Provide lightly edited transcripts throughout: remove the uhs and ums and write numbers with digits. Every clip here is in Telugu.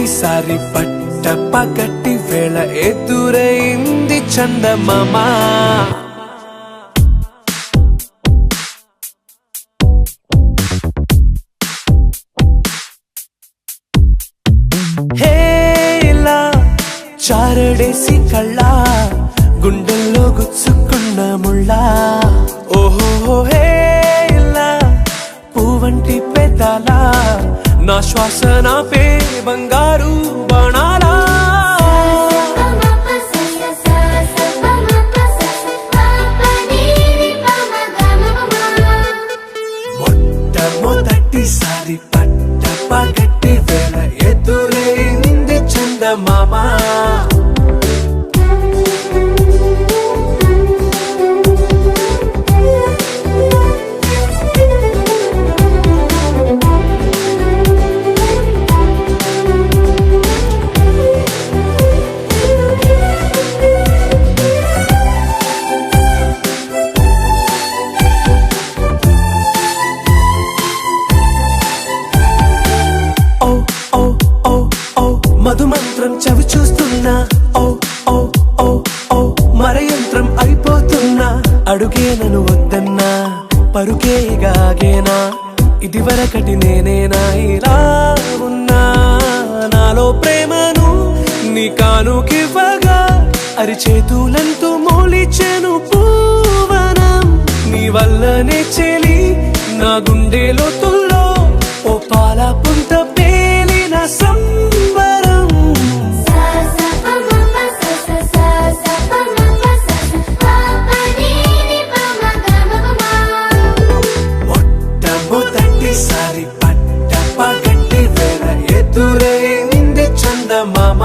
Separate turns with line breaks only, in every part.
మొదటిసారి పట్ట పగటి వేళ ఎదురైంది చందమామ. హేలా చారడేసి కళ్ళ గుండెల్లో గుచ్చుకున్న ముళ్ళ. ఓహో హేలా పువ్వంటి పెదాల నా శ్వాస నాపే బంగారు బాణాలా. మొట్టమొదటిసారి పట్ట పగటి వేళ ఎదురైంది చందమామ. మధుమంత్రం చవి చూస్తున్నా, ఓ ఓ ఓ ఓ మరయంత్రం అయిపోతున్నా. అడుగే నన్ను వద్దన్నా పరుకే గాగేనా, ఇది వరకటి నేనేనా ఇలా ఉన్నా. నాలో ప్రేమను నీ కానుకివ్వగా అరిచేతులంటూ మోలిచెను పూవనం. నీ వల్లనే చెలి నా గుండె లోతుల్లో ఓ పాల పుంత పేలిన సంబరం. మొట్టమొదటిసారి పట్ట పగటి వేళ ఎదురైంది చందమామ.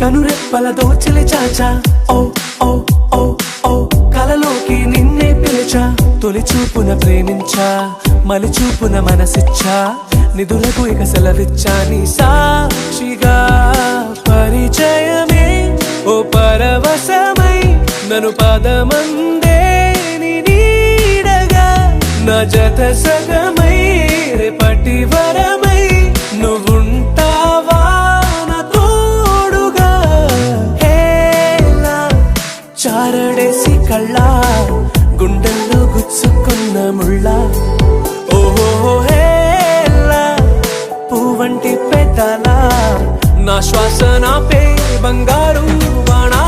కనురెప్పల దోచలి చాచా, ఓ ఓ ఓ ఓ కలలోకి నిన్నే పిలిచా. తొలి చూపున ప్రేమించా, మలి చూపున మనసిచ్చా. నిధులకు ఇక సెలవిచ్చా నీ సాక్షిగా. పరిచయమే ఓ పరవశమై నన్ను పదమందే నీ నీడగా. నా జత సగమై రేపటి వరమై నువ్వుంటావా చారడేసి కళ్ళ గుండెల్లో గుచ్చుకున్న ముళ్ళ. ఓహో హేలా పువ్వంటి పెదాల నా శ్వాస నాపే బంగారు బాణా.